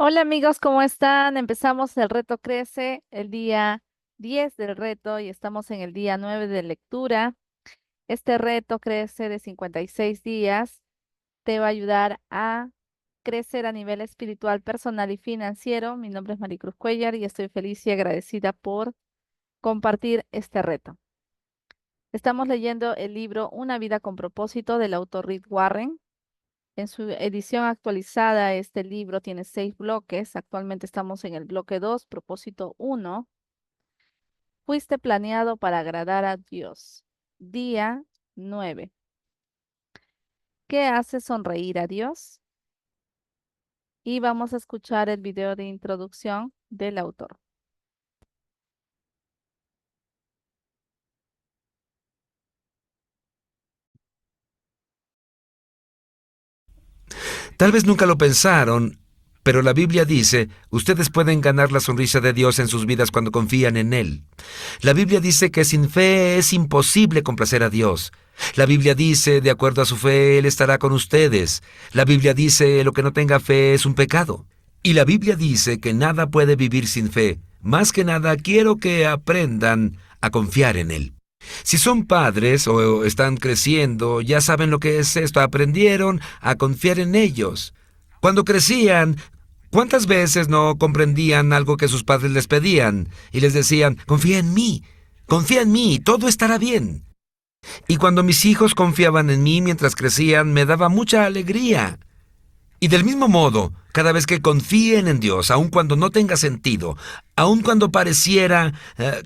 Hola amigos, ¿cómo están? Empezamos el reto Crece, el día 10 del reto y estamos en el día 9 de lectura. Este reto Crece de 56 días te va a ayudar a crecer a nivel espiritual, personal y financiero. Mi nombre es Maricruz Cuellar y estoy feliz y agradecida por compartir este reto. Estamos leyendo el libro Una vida con propósito del autor Rick Warren. En su edición actualizada, este libro tiene 6 bloques. Actualmente estamos en el bloque 2, propósito 1. Fuiste planeado para agradar a Dios. Día 9. ¿Qué hace sonreír a Dios? Y vamos a escuchar el video de introducción del autor. Tal vez nunca lo pensaron, pero la Biblia dice, ustedes pueden ganar la sonrisa de Dios en sus vidas cuando confían en Él. La Biblia dice que sin fe es imposible complacer a Dios. La Biblia dice, de acuerdo a su fe, Él estará con ustedes. La Biblia dice, lo que no tenga fe es un pecado. Y la Biblia dice que nada puede vivir sin fe. Más que nada, quiero que aprendan a confiar en Él. Si son padres o están creciendo, ya saben lo que es esto, aprendieron a confiar en ellos. Cuando crecían, ¿cuántas veces no comprendían algo que sus padres les pedían y les decían, confía en mí, todo estará bien? Y cuando mis hijos confiaban en mí mientras crecían, me daba mucha alegría. Y del mismo modo, cada vez que confíen en Dios, aun cuando no tenga sentido, aun cuando pareciera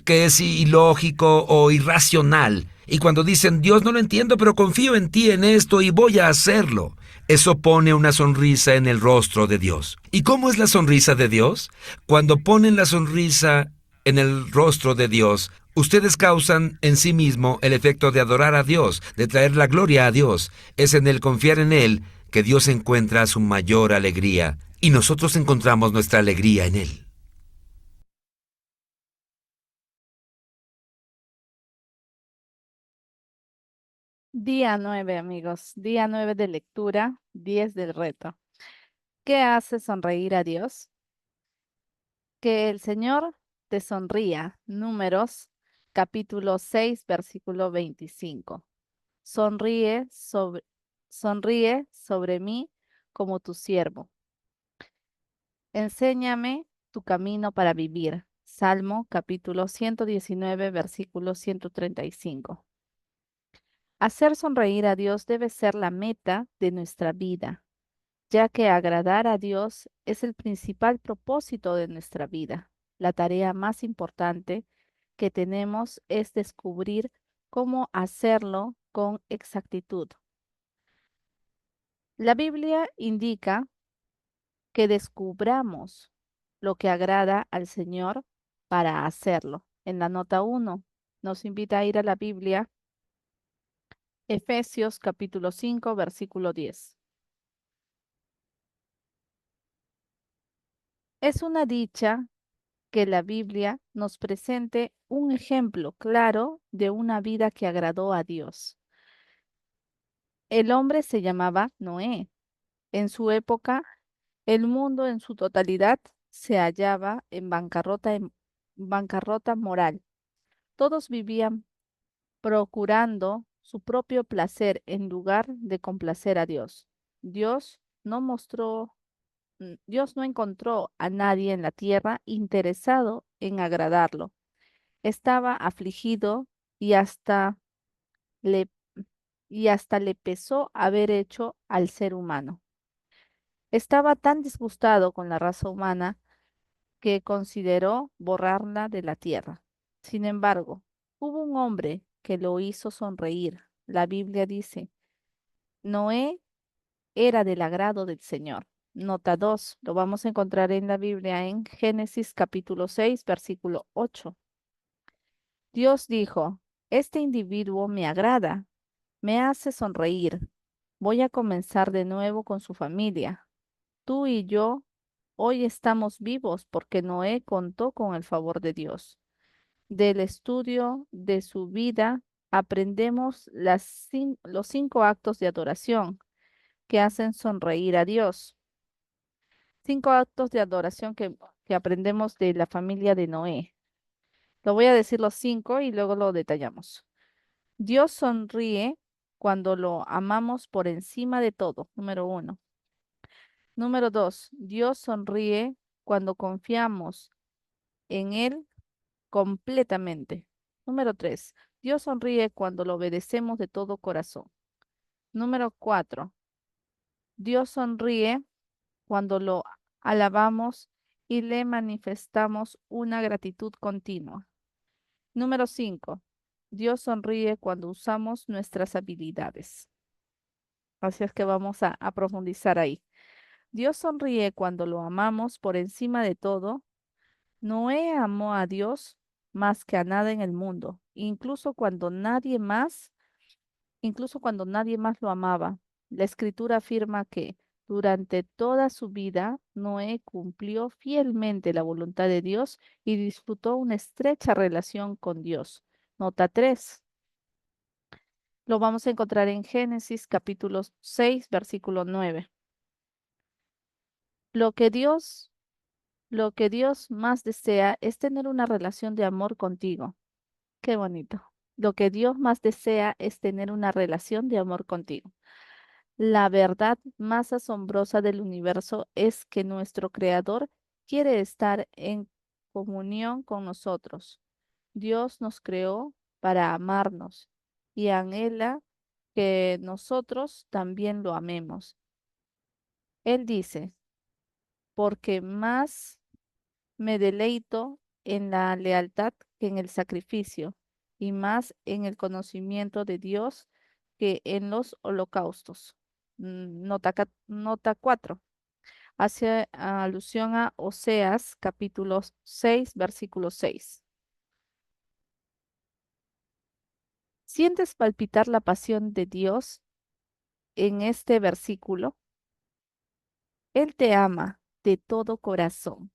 que es ilógico o irracional, y cuando dicen, Dios, no lo entiendo, pero confío en ti en esto y voy a hacerlo, eso pone una sonrisa en el rostro de Dios. ¿Y cómo es la sonrisa de Dios? Cuando ponen la sonrisa en el rostro de Dios, ustedes causan en sí mismo el efecto de adorar a Dios, de traer la gloria a Dios. Es en el confiar en Él que Dios encuentra su mayor alegría y nosotros encontramos nuestra alegría en Él. Día 9, amigos. Día 9 de lectura, 10 del reto. ¿Qué hace sonreír a Dios? Que el Señor te sonría. Números, capítulo 6, versículo 25. Sonríe sobre, sonríe sobre mí como tu siervo. Enséñame tu camino para vivir. Salmo, capítulo 119, versículo 135. Hacer sonreír a Dios debe ser la meta de nuestra vida, ya que agradar a Dios es el principal propósito de nuestra vida. La tarea más importante que tenemos es descubrir cómo hacerlo con exactitud. La Biblia indica que descubramos lo que agrada al Señor para hacerlo. En la nota 1 nos invita a ir a la Biblia, Efesios capítulo 5, versículo 10. Es una dicha que la Biblia nos presente un ejemplo claro de una vida que agradó a Dios. El hombre se llamaba Noé. En su época, el mundo en su totalidad se hallaba en bancarrota moral. Todos vivían procurando su propio placer en lugar de complacer a Dios. Dios no mostró, Dios no encontró a nadie en la tierra interesado en agradarlo. Estaba afligido y le, y hasta le pesó haber hecho al ser humano. Estaba tan disgustado con la raza humana que consideró borrarla de la tierra. Sin embargo, hubo un hombre que lo hizo sonreír. La Biblia dice, Noé era del agrado del Señor. Nota 2, lo vamos a encontrar en la Biblia en Génesis capítulo 6, versículo 8. Dios dijo, este individuo me agrada, me hace sonreír. Voy a comenzar de nuevo con su familia. Tú y yo hoy estamos vivos porque Noé contó con el favor de Dios. Del estudio de su vida aprendemos los 5 actos de adoración que hacen sonreír a Dios. 5 actos de adoración que aprendemos de la familia de Noé. Lo voy a decir los 5 y luego lo detallamos. Dios sonríe cuando lo amamos por encima de todo, número 1. Número 2, Dios sonríe cuando confiamos en Él completamente. Número 3, Dios sonríe cuando lo obedecemos de todo corazón. Número 4, Dios sonríe cuando lo alabamos y le manifestamos una gratitud continua. Número 5, Dios sonríe cuando usamos nuestras habilidades. Así es que vamos a profundizar ahí. Dios sonríe cuando lo amamos por encima de todo. Noé amó a Dios más que a nada en el mundo, incluso cuando nadie más lo amaba. La escritura afirma que durante toda su vida Noé cumplió fielmente la voluntad de Dios y disfrutó una estrecha relación con Dios. Nota 3. Lo vamos a encontrar en Génesis capítulo 6, versículo 9. Lo que Dios, lo que Dios más desea es tener una relación de amor contigo. Qué bonito. Lo que Dios más desea es tener una relación de amor contigo. La verdad más asombrosa del universo es que nuestro Creador quiere estar en comunión con nosotros. Dios nos creó para amarnos y anhela que nosotros también lo amemos. Él dice, porque más me deleito en la lealtad que en el sacrificio, y más en el conocimiento de Dios que en los holocaustos. Nota 4. Hace alusión a Oseas capítulo 6, versículo 6. ¿Sientes palpitar la pasión de Dios en este versículo? Él te ama de todo corazón.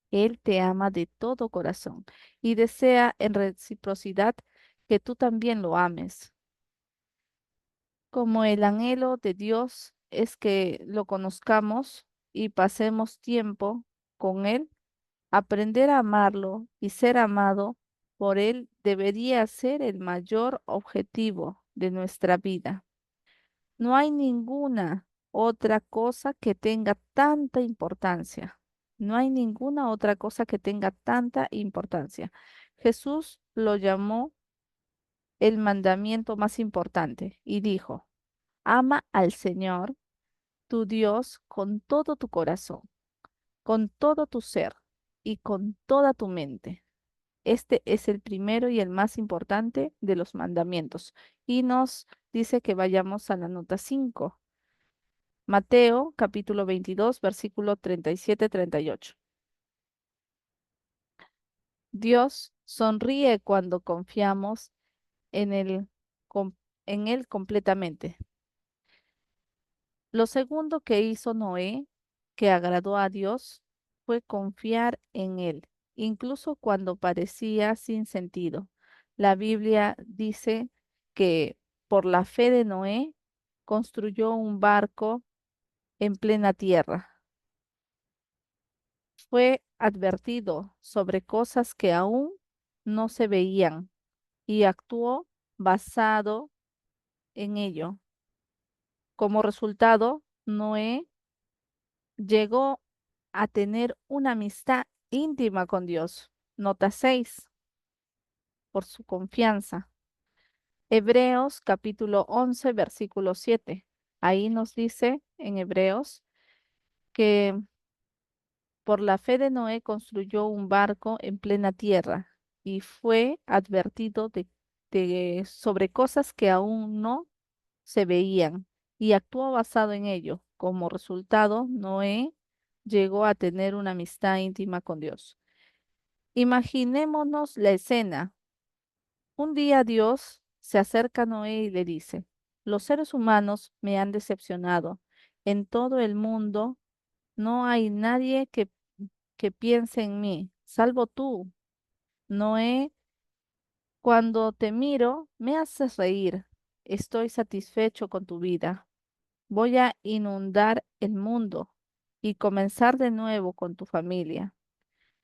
Él te ama de todo corazón y desea en reciprocidad que tú también lo ames. Como el anhelo de Dios es que lo conozcamos y pasemos tiempo con Él, aprender a amarlo y ser amado por Él debería ser el mayor objetivo de nuestra vida. No hay ninguna otra cosa que tenga tanta importancia. No hay ninguna otra cosa que tenga tanta importancia. Jesús lo llamó el mandamiento más importante y dijo, ama al Señor, tu Dios, con todo tu corazón, con todo tu ser y con toda tu mente. Este es el primero y el más importante de los mandamientos. Y nos dice que vayamos a la nota 5. Mateo capítulo 22, versículo 37-38. Dios sonríe cuando confiamos en com- en Él completamente. Lo segundo que hizo Noé, que agradó a Dios, fue confiar en Él, incluso cuando parecía sin sentido. La Biblia dice que por la fe de Noé construyó un barco en plena tierra. Fue advertido sobre cosas que aún no se veían y actuó basado en ello. Como resultado, Noé llegó a tener una amistad íntima con Dios. Nota 6 por su confianza. Hebreos capítulo 11, versículo 7. Ahí nos dice en Hebreos que por la fe de Noé construyó un barco en plena tierra y fue advertido sobre cosas que aún no se veían y actuó basado en ello. Como resultado, Noé llegó a tener una amistad íntima con Dios. Imaginémonos la escena. Un día Dios se acerca a Noé y le dice, los seres humanos me han decepcionado. En todo el mundo no hay nadie que piense en mí, salvo tú. Noé, cuando te miro, me haces reír. Estoy satisfecho con tu vida. Voy a inundar el mundo y comenzar de nuevo con tu familia.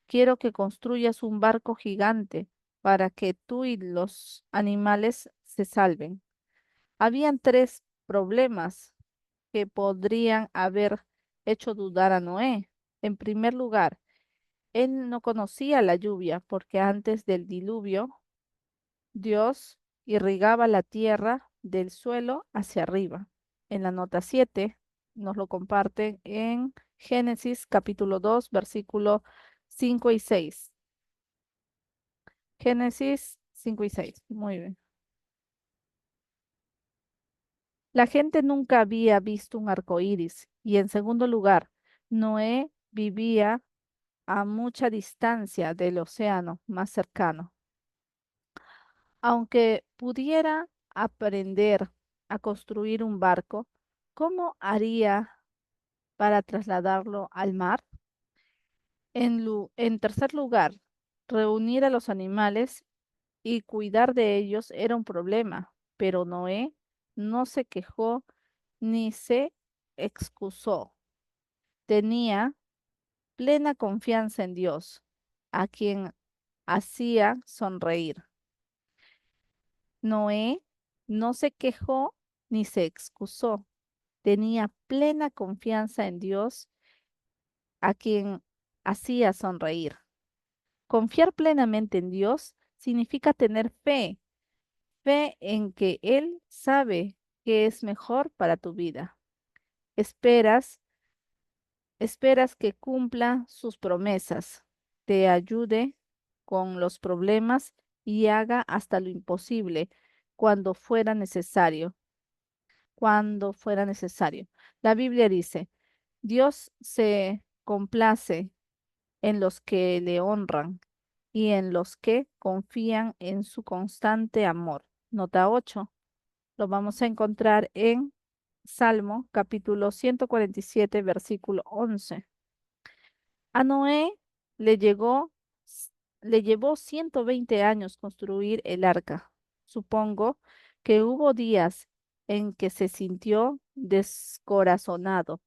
Quiero que construyas un barco gigante para que tú y los animales se salven. Habían tres problemas que podrían haber hecho dudar a Noé. En primer lugar, él no conocía la lluvia porque antes del diluvio Dios irrigaba la tierra del suelo hacia arriba. En la nota 7 nos lo comparten en Génesis capítulo 2, versículo 5 y 6. Génesis 5 y 6. Muy bien. La gente nunca había visto un arco iris. Y en segundo lugar, Noé vivía a mucha distancia del océano más cercano. Aunque pudiera aprender a construir un barco, ¿cómo haría para trasladarlo al mar? En tercer lugar, reunir a los animales y cuidar de ellos era un problema, pero Noé no se quejó ni se excusó. Tenía plena confianza en Dios, a quien hacía sonreír. Noé no se quejó ni se excusó. Tenía plena confianza en Dios, a quien hacía sonreír. Confiar plenamente en Dios significa tener fe, fe en que Él sabe qué es mejor para tu vida. Esperas, esperas que cumpla sus promesas, te ayude con los problemas y haga hasta lo imposible cuando fuera necesario, cuando fuera necesario. La Biblia dice, Dios se complace en los que le honran y en los que confían en su constante amor. Nota 8. Lo vamos a encontrar en Salmo capítulo 147, versículo 11. A Noé le llegó, le llevó 120 años construir el arca. Supongo que hubo días en que se sintió descorazonado.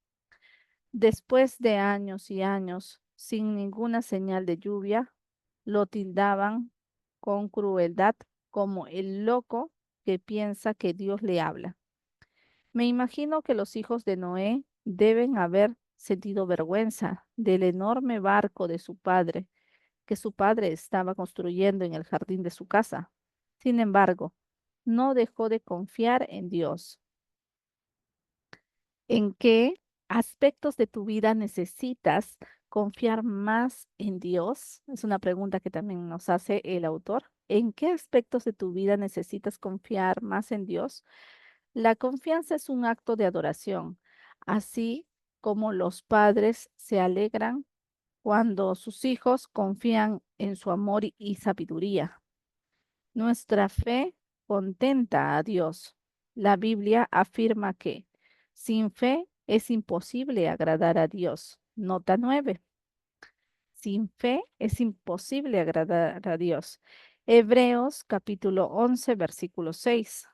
Después de años y años sin ninguna señal de lluvia, lo tildaban con crueldad como el loco que piensa que Dios le habla. Me imagino que los hijos de Noé deben haber sentido vergüenza del enorme barco de su padre, que su padre estaba construyendo en el jardín de su casa. Sin embargo, no dejó de confiar en Dios. ¿En qué aspectos de tu vida necesitas confiar más en Dios? Es una pregunta que también nos hace el autor. ¿En qué aspectos de tu vida necesitas confiar más en Dios? La confianza es un acto de adoración, así como los padres se alegran cuando sus hijos confían en su amor y sabiduría. Nuestra fe contenta a Dios. La Biblia afirma que sin fe es imposible agradar a Dios. Nota 9. Sin fe es imposible agradar a Dios. Hebreos capítulo 11, versículo 6.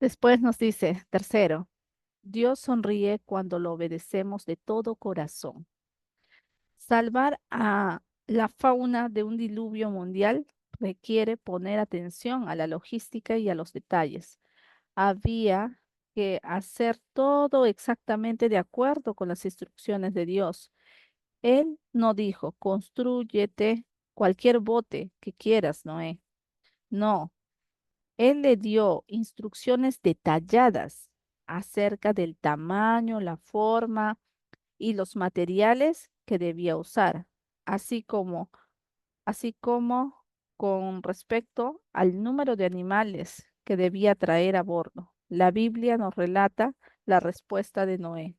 Después nos dice, tercero, Dios sonríe cuando lo obedecemos de todo corazón. Salvar a la fauna de un diluvio mundial requiere poner atención a la logística y a los detalles. Había que hacer todo exactamente de acuerdo con las instrucciones de Dios. Él no dijo, constrúyete cualquier bote que quieras, Noé. No, él le dio instrucciones detalladas acerca del tamaño, la forma y los materiales que debía usar, así como, así como con respecto al número de animales que debía traer a bordo. La Biblia nos relata la respuesta de Noé.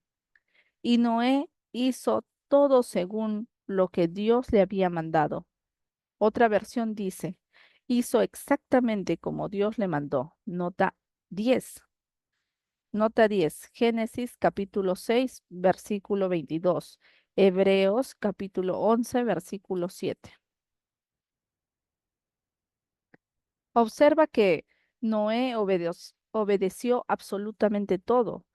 Y Noé hizo todo según lo que Dios le había mandado. Otra versión dice, hizo exactamente como Dios le mandó. Nota 10. Nota 10. Génesis capítulo 6, versículo 22. Hebreos capítulo 11, versículo 7. Observa que Noé obedeció absolutamente todo.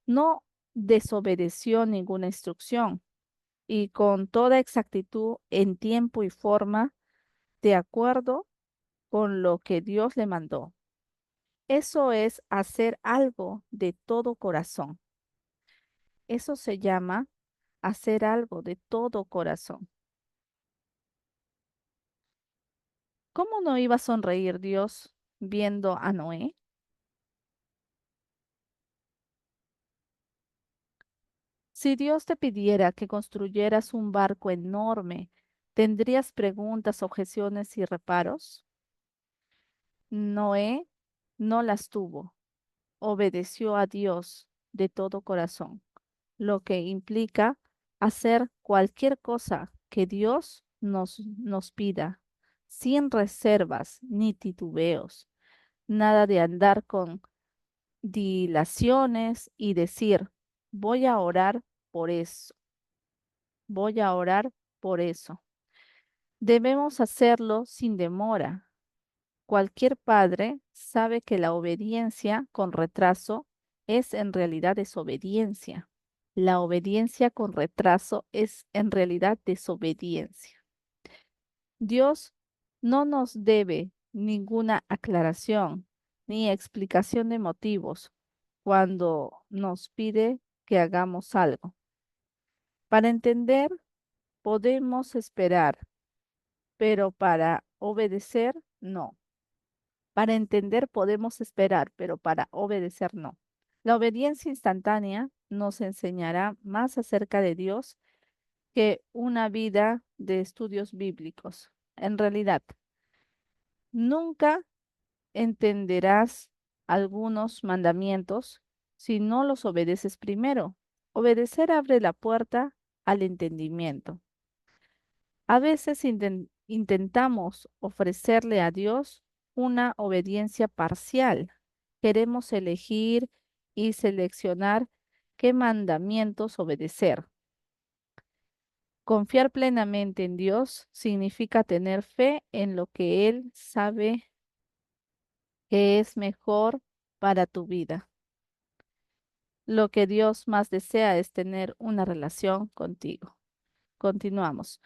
No desobedeció ninguna instrucción y con toda exactitud en tiempo y forma, de acuerdo con lo que Dios le mandó. Eso es hacer algo de todo corazón. Eso se llama hacer algo de todo corazón. ¿Cómo no iba a sonreír Dios viendo a Noé? Si Dios te pidiera que construyeras un barco enorme, ¿tendrías preguntas, objeciones y reparos? Noé no las tuvo. Obedeció a Dios de todo corazón, lo que implica hacer cualquier cosa que Dios nos pida, sin reservas ni titubeos, nada de andar con dilaciones y decir, voy a orar por eso, voy a orar por eso. Debemos hacerlo sin demora. Cualquier padre sabe que la obediencia con retraso es en realidad desobediencia. La obediencia con retraso es en realidad desobediencia. Dios no nos debe ninguna aclaración ni explicación de motivos cuando nos pide que hagamos algo. Para entender, podemos esperar, pero para obedecer, no. Para entender podemos esperar, pero para obedecer no. La obediencia instantánea nos enseñará más acerca de Dios que una vida de estudios bíblicos. En realidad, nunca entenderás algunos mandamientos si no los obedeces primero. Obedecer abre la puerta al entendimiento. A veces intentamos ofrecerle a Dios una obediencia parcial. Queremos elegir y seleccionar qué mandamientos obedecer. Confiar plenamente en Dios significa tener fe en lo que Él sabe que es mejor para tu vida. Lo que Dios más desea es tener una relación contigo. Continuamos.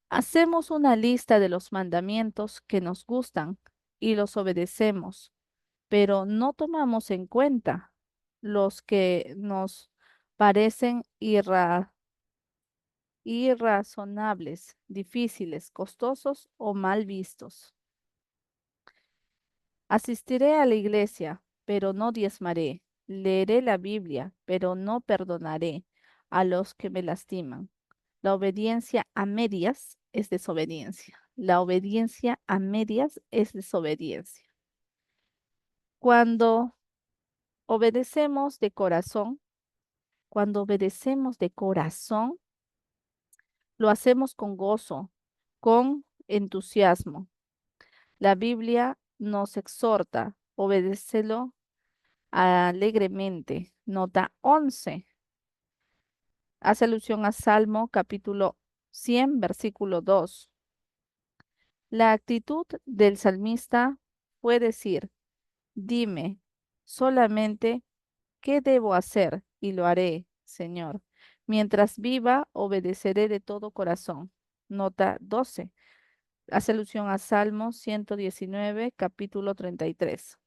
Hacemos una lista de los mandamientos que nos gustan y los obedecemos, pero no tomamos en cuenta los que nos parecen irrazonables, difíciles, costosos o mal vistos. Asistiré a la iglesia, pero no diezmaré. Leeré la Biblia, pero no perdonaré a los que me lastiman. La obediencia a medias es desobediencia. La obediencia a medias es desobediencia. Cuando obedecemos de corazón, cuando obedecemos de corazón, lo hacemos con gozo, con entusiasmo. La Biblia nos exhorta, obedécelo alegremente. Nota 11. Hace alusión a Salmo capítulo 100, versículo 2. La actitud del salmista fue decir, dime solamente qué debo hacer y lo haré, Señor. Mientras viva, obedeceré de todo corazón. Nota 12. Hace alusión a Salmo 119, capítulo 33.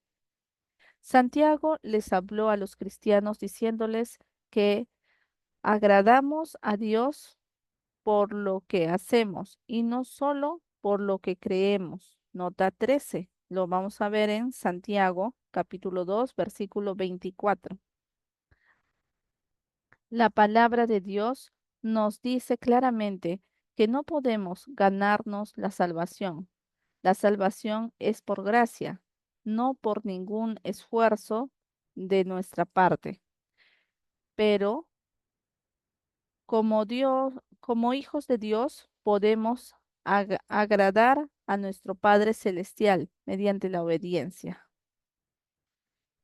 Santiago les habló a los cristianos diciéndoles que agradamos a Dios por lo que hacemos y no solo por lo que creemos. Nota 13. Lo vamos a ver en Santiago, capítulo 2, versículo 24. La palabra de Dios nos dice claramente que no podemos ganarnos la salvación. La salvación es por gracia, no por ningún esfuerzo de nuestra parte. Pero como Dios, como hijos de Dios, podemos agradar a nuestro Padre Celestial mediante la obediencia.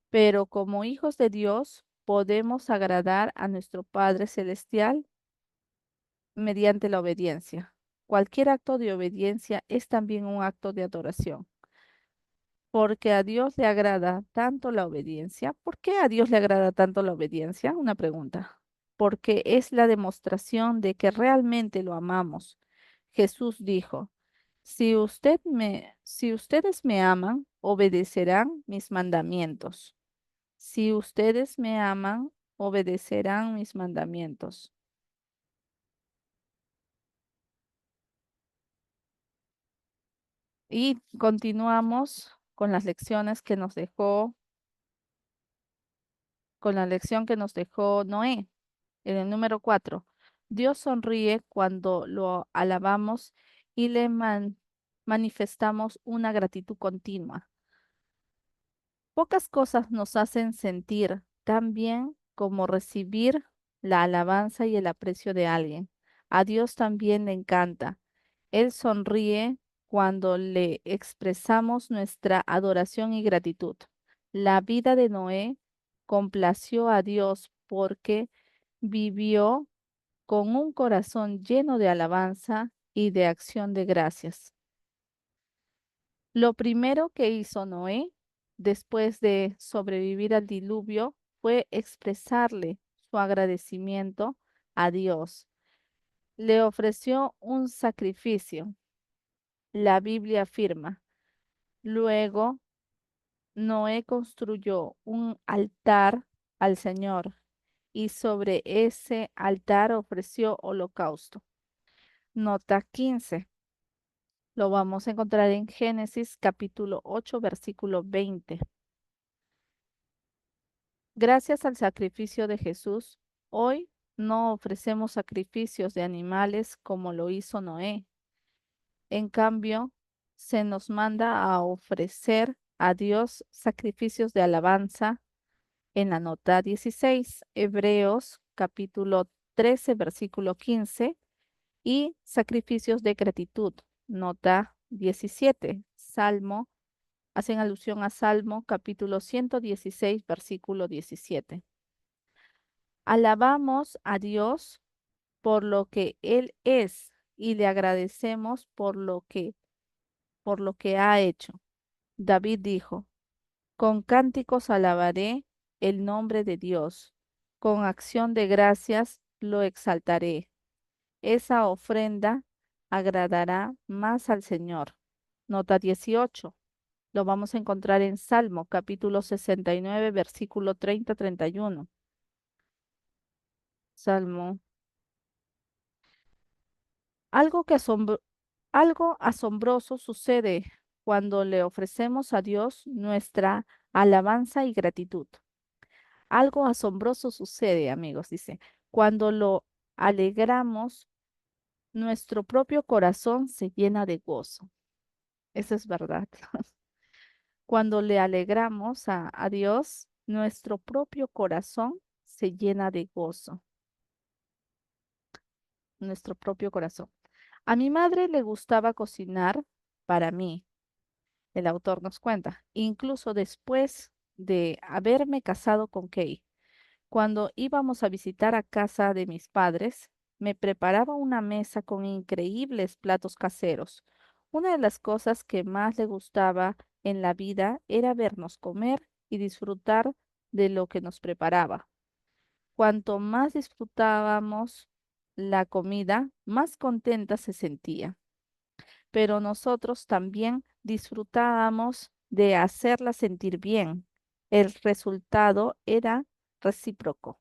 Pero como hijos de Dios, podemos agradar a nuestro Padre Celestial mediante la obediencia. Cualquier acto de obediencia es también un acto de adoración. porque a Dios le agrada tanto la obediencia. ¿Por qué a Dios le agrada tanto la obediencia? Una pregunta. Porque es la demostración de que realmente lo amamos. Jesús dijo, si ustedes me aman, obedecerán mis mandamientos. Si ustedes me aman, obedecerán mis mandamientos. Y continuamos con las lecciones que nos dejó, con la lección que nos dejó Noé. En el número 4, Dios sonríe cuando lo alabamos y manifestamos una gratitud continua. Pocas cosas nos hacen sentir tan bien como recibir la alabanza y el aprecio de alguien. A Dios también le encanta. Él sonríe cuando le expresamos nuestra adoración y gratitud. La vida de Noé complació a Dios porque vivió con un corazón lleno de alabanza y de acción de gracias. Lo primero que hizo Noé, después de sobrevivir al diluvio, fue expresarle su agradecimiento a Dios. Le ofreció un sacrificio. La Biblia afirma. Luego, Noé construyó un altar al Señor y sobre ese altar ofreció holocausto. Nota 15. Lo vamos a encontrar en Génesis capítulo 8, versículo 20. Gracias al sacrificio de Jesús, hoy no ofrecemos sacrificios de animales como lo hizo Noé. En cambio, se nos manda a ofrecer a Dios sacrificios de alabanza en la nota 16, Hebreos capítulo 13, versículo 15, y sacrificios de gratitud, nota 17, Salmo, hacen alusión a Salmo capítulo 116, versículo 17. Alabamos a Dios por lo que Él es y le agradecemos por lo que ha hecho. David dijo, con cánticos alabaré el nombre de Dios, con acción de gracias lo exaltaré. Esa ofrenda agradará más al Señor. Nota 18. Lo vamos a encontrar en Salmo capítulo 69, versículo 30-31. Salmo. Algo algo asombroso sucede cuando le ofrecemos a Dios nuestra alabanza y gratitud. Algo asombroso sucede, amigos, dice, cuando lo alegramos, nuestro propio corazón se llena de gozo. Eso es verdad. Cuando le alegramos a Dios, nuestro propio corazón se llena de gozo. Nuestro propio corazón. A mi madre le gustaba cocinar para mí, el autor nos cuenta, incluso después de haberme casado con Kay. Cuando íbamos a visitar a casa de mis padres, me preparaba una mesa con increíbles platos caseros. Una de las cosas que más le gustaba en la vida era vernos comer y disfrutar de lo que nos preparaba. Cuanto más disfrutábamos la comida, más contenta se sentía. Pero nosotros también disfrutábamos de hacerla sentir bien. El resultado era recíproco.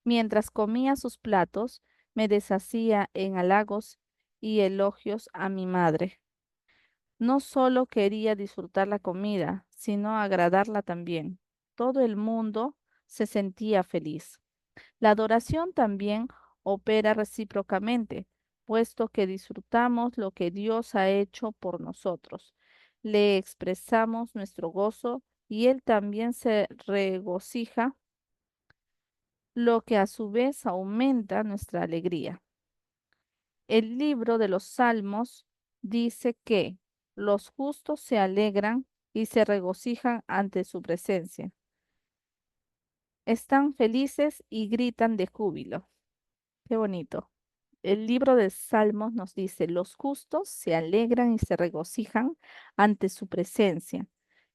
Mientras comía sus platos, me deshacía en halagos y elogios a mi madre. No solo quería disfrutar la comida, sino agradarla también. Todo el mundo se sentía feliz. La adoración también opera recíprocamente, puesto que disfrutamos lo que Dios ha hecho por nosotros. Le expresamos nuestro gozo y Él también se regocija, lo que a su vez aumenta nuestra alegría. El libro de los Salmos dice que los justos se alegran y se regocijan ante su presencia. Están felices y gritan de júbilo. Qué bonito. el libro de Salmos nos dice, los justos se alegran y se regocijan ante su presencia.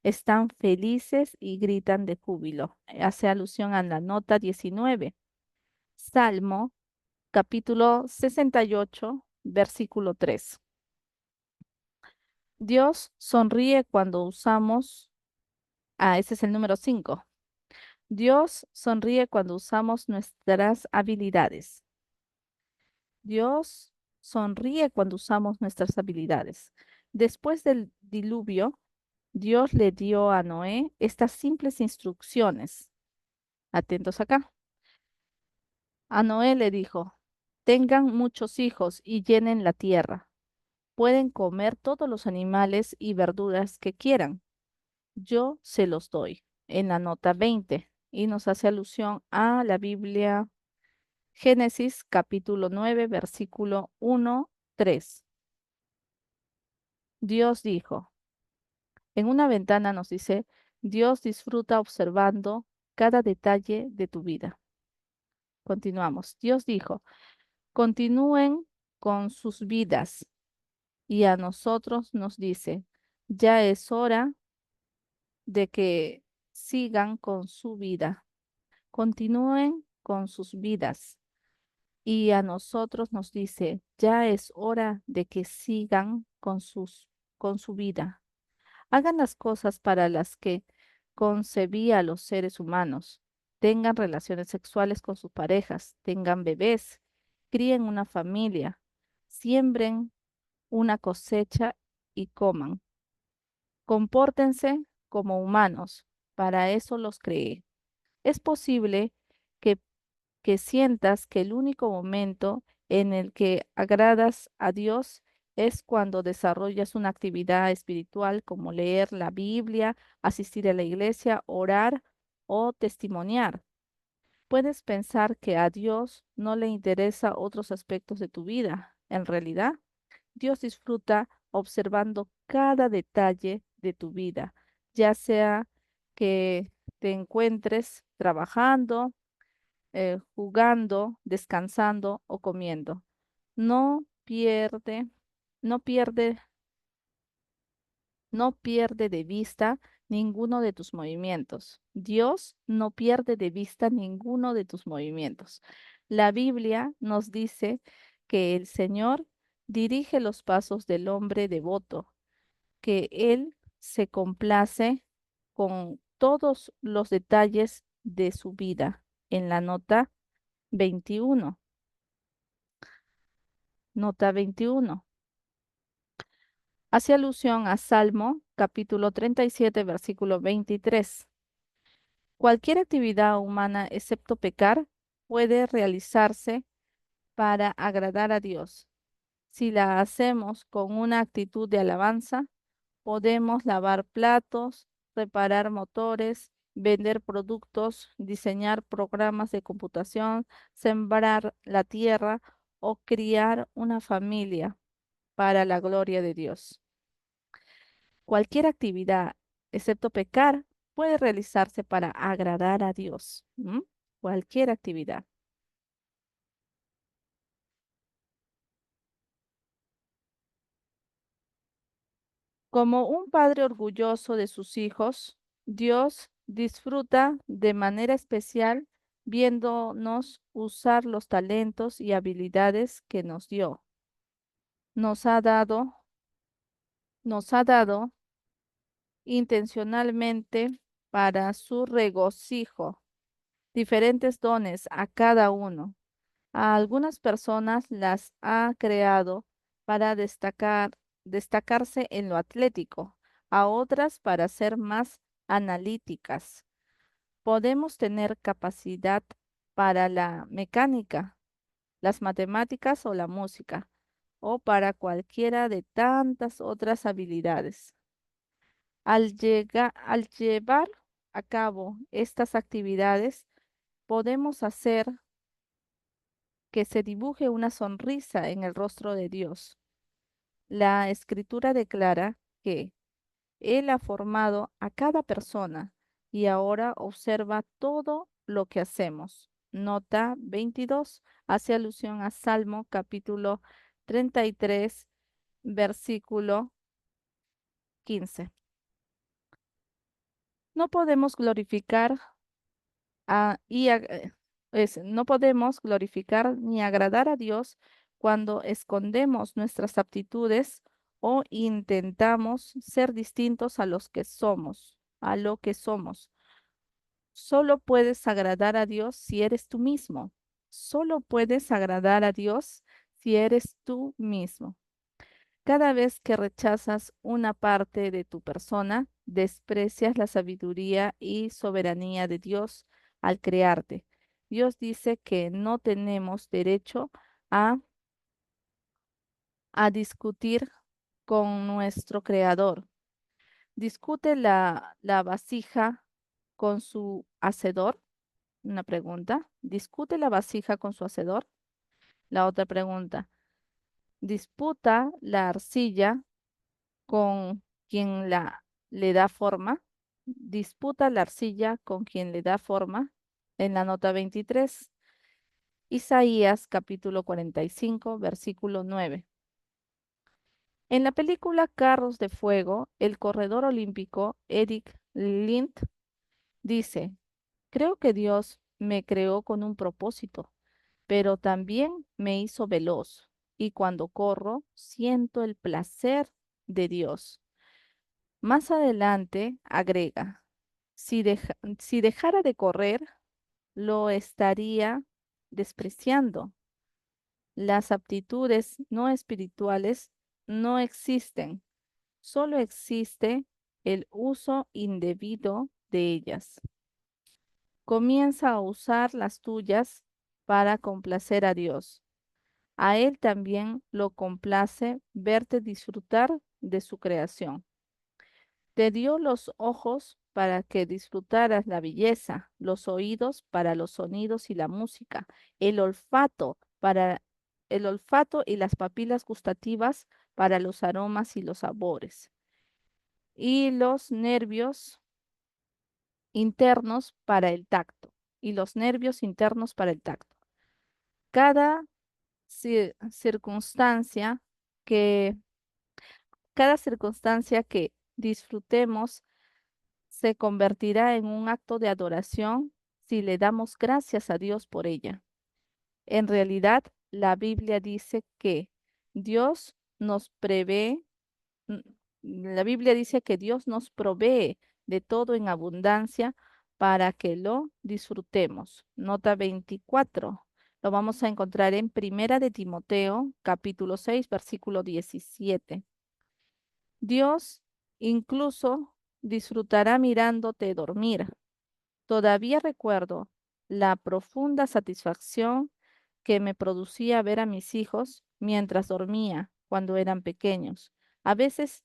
Están felices y gritan de júbilo. Hace alusión a la nota 19. Salmo, capítulo 68, versículo 3. Dios sonríe cuando usamos, ese es el número 5. Dios sonríe cuando usamos nuestras habilidades. Dios sonríe cuando usamos nuestras habilidades. Después del diluvio, Dios le dio a Noé estas simples instrucciones. Atentos acá. A Noé le dijo, tengan muchos hijos y llenen la tierra. Pueden comer todos los animales y verduras que quieran. Yo se los doy. En la nota 20. Y nos hace alusión a la Biblia Génesis capítulo 9, versículo 1, 3. Dios dijo, en una ventana nos dice, Dios disfruta observando cada detalle de tu vida. Continuamos. Dios dijo, continúen con sus vidas. Y a nosotros nos dice, ya es hora de que sigan con su vida. Continúen con sus vidas. Y a nosotros nos dice, ya es hora de que sigan con su vida. Hagan las cosas para las que concebía a los seres humanos. Tengan relaciones sexuales con sus parejas, tengan bebés, críen una familia, siembren una cosecha y coman. Compórtense como humanos, para eso los creé. Es posible que sientas que el único momento en el que agradas a Dios es cuando desarrollas una actividad espiritual como leer la Biblia, asistir a la iglesia, orar o testimoniar. Puedes pensar que a Dios no le interesa otros aspectos de tu vida. En realidad, Dios disfruta observando cada detalle de tu vida, ya sea que te encuentres trabajando, jugando, descansando o comiendo. No pierde, no pierde, no pierde de vista ninguno de tus movimientos. Dios no pierde de vista ninguno de tus movimientos. La Biblia nos dice que el Señor dirige los pasos del hombre devoto, que Él se complace con todos los detalles de su vida. En la nota 21. Nota 21. Hace alusión a Salmo, capítulo 37, versículo 23. Cualquier actividad humana, excepto pecar, puede realizarse para agradar a Dios. Si la hacemos con una actitud de alabanza, podemos lavar platos, reparar motores, vender productos, diseñar programas de computación, sembrar la tierra o criar una familia para la gloria de Dios. Cualquier actividad, excepto pecar, puede realizarse para agradar a Dios. ¿M? Cualquier actividad. Como un padre orgulloso de sus hijos, Dios disfruta de manera especial viéndonos usar los talentos y habilidades que nos dio. Nos ha dado, nos ha dado intencionalmente para su regocijo diferentes dones a cada uno. A algunas personas las ha creado para destacarse en lo atlético, a otras para ser más analíticas. Podemos tener capacidad para la mecánica, las matemáticas o la música, o para cualquiera de tantas otras habilidades. Al llevar a cabo estas actividades, podemos hacer que se dibuje una sonrisa en el rostro de Dios. La escritura declara que Él ha formado a cada persona y ahora observa todo lo que hacemos. Nota 22 hace alusión a Salmo capítulo 33, versículo 15. No podemos glorificar no podemos glorificar ni agradar a Dios cuando escondemos nuestras aptitudes o intentamos ser distintos a los que somos, a lo que somos. Solo puedes agradar a Dios si eres tú mismo. Solo puedes agradar a Dios si eres tú mismo. Cada vez que rechazas una parte de tu persona, desprecias la sabiduría y soberanía de Dios al crearte. Dios dice que no tenemos derecho a, a discutir con nuestro creador. ¿Discute la vasija con su hacedor? Una pregunta. ¿Discute la vasija con su hacedor? La otra pregunta. ¿Disputa la arcilla con quien le da forma? Disputa la arcilla con quien le da forma. En la nota 23, Isaías capítulo 45, versículo 9. En la película Carros de Fuego, el corredor olímpico Eric Lind dice, creo que Dios me creó con un propósito, pero también me hizo veloz, y cuando corro siento el placer de Dios. Más adelante agrega, si dejara de correr, lo estaría despreciando. Las aptitudes no espirituales no existen, solo existe el uso indebido de ellas. Comienza a usar las tuyas para complacer a Dios. A Él también lo complace verte disfrutar de su creación. Te dio los ojos para que disfrutaras la belleza, los oídos para los sonidos y la música, el olfato para el olfato y las papilas gustativas para los aromas y los sabores, y los nervios internos para el tacto, y los nervios internos para el tacto. Cada circunstancia que cada circunstancia que disfrutemos se convertirá en un acto de adoración si le damos gracias a Dios por ella. En realidad, la Biblia dice que Dios nos prevé, mm, la Biblia dice que Dios nos provee de todo en abundancia para que lo disfrutemos. Nota 24. Lo vamos a encontrar en Primera de Timoteo, capítulo 6, versículo 17. Dios incluso disfrutará mirándote dormir. Todavía recuerdo la profunda satisfacción que me producía ver a mis hijos mientras dormía cuando eran pequeños. A veces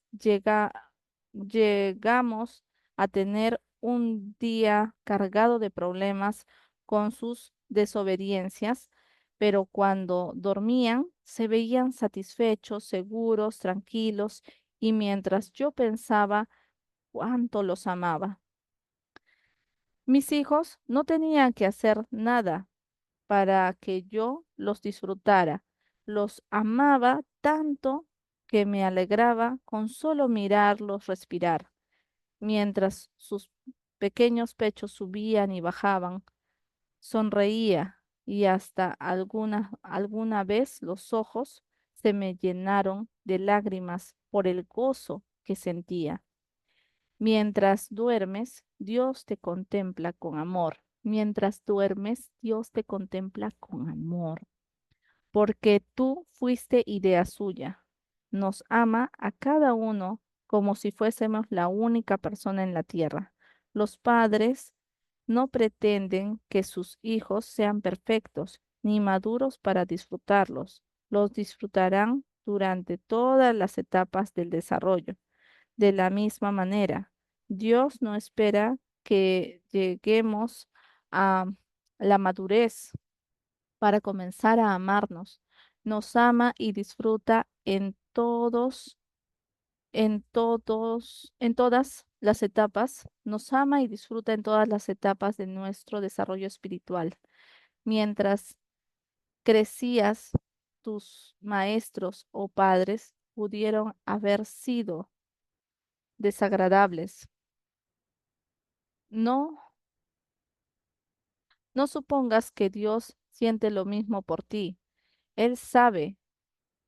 llegamos a tener un día cargado de problemas con sus desobediencias, pero cuando dormían se veían satisfechos, seguros, tranquilos, y mientras yo pensaba cuánto los amaba. Mis hijos no tenían que hacer nada para que yo los disfrutara. Los amaba tanto que me alegraba con solo mirarlos respirar, mientras sus pequeños pechos subían y bajaban. Sonreía y hasta alguna vez los ojos se me llenaron de lágrimas por el gozo que sentía. Mientras duermes, Dios te contempla con amor. Mientras duermes, Dios te contempla con amor, porque tú fuiste idea suya. Nos ama a cada uno como si fuésemos la única persona en la tierra. Los padres no pretenden que sus hijos sean perfectos ni maduros para disfrutarlos. Los disfrutarán durante todas las etapas del desarrollo. De la misma manera, Dios no espera que lleguemos a la madurez para comenzar a amarnos. Nos ama y disfruta en todas las etapas. Nos ama y disfruta en todas las etapas de nuestro desarrollo espiritual. Mientras crecías, tus maestros o padres pudieron haber sido desagradables. No, no supongas que Dios siente lo mismo por ti. Él sabe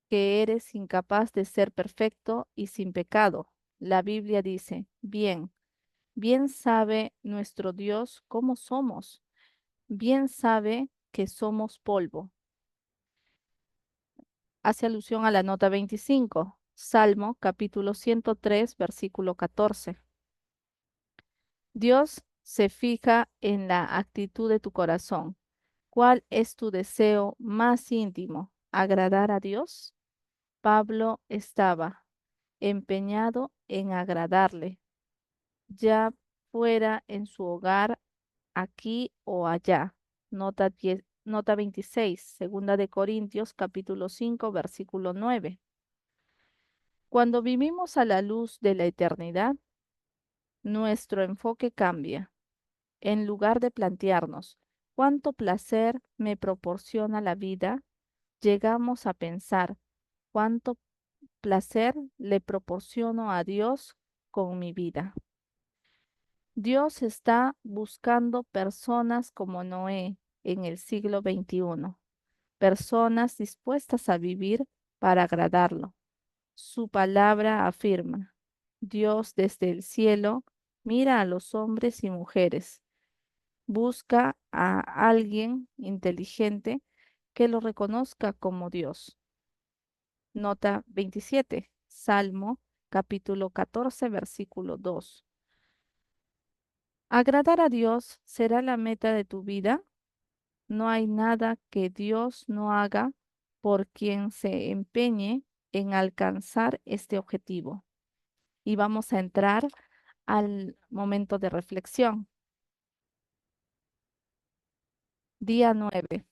que eres incapaz de ser perfecto y sin pecado. La Biblia dice, bien, bien sabe nuestro Dios cómo somos, bien sabe que somos polvo. Hace alusión a la nota 25, Salmo capítulo 103, versículo 14. Dios se fija en la actitud de tu corazón. ¿Cuál es tu deseo más íntimo? ¿Agradar a Dios? Pablo estaba empeñado en agradarle, ya fuera en su hogar, aquí o allá. Nota 10, nota 26, segunda de Corintios, capítulo 5, versículo 9. Cuando vivimos a la luz de la eternidad, nuestro enfoque cambia. En lugar de plantearnos cuánto placer me proporciona la vida, llegamos a pensar cuánto placer le proporciono a Dios con mi vida. Dios está buscando personas como Noé en el siglo XXI, personas dispuestas a vivir para agradarlo. Su palabra afirma, Dios desde el cielo mira a los hombres y mujeres, busca a alguien inteligente que lo reconozca como Dios. Nota 27, Salmo capítulo 14, versículo 2. ¿Agradar a Dios será la meta de tu vida? No hay nada que Dios no haga por quien se empeñe en alcanzar este objetivo. Y vamos a entrar al momento de reflexión. Día 9.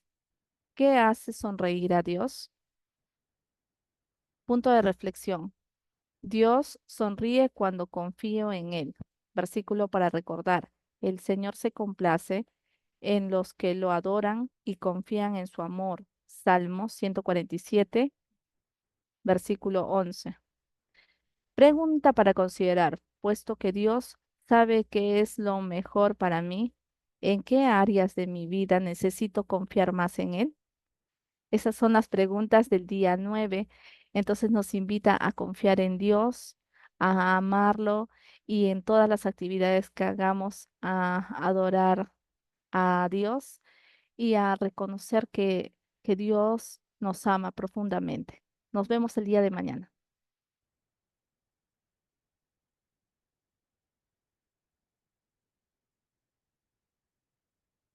¿Qué hace sonreír a Dios? Punto de reflexión. Dios sonríe cuando confío en Él. Versículo para recordar. El Señor se complace en los que lo adoran y confían en su amor. Salmo 147, versículo 11. Pregunta para considerar, puesto que Dios sabe qué es lo mejor para mí, ¿en qué áreas de mi vida necesito confiar más en Él? Esas son las preguntas del día 9. Entonces nos invita a confiar en Dios, a amarlo y en todas las actividades que hagamos a adorar a Dios y a reconocer que Dios nos ama profundamente. Nos vemos el día de mañana.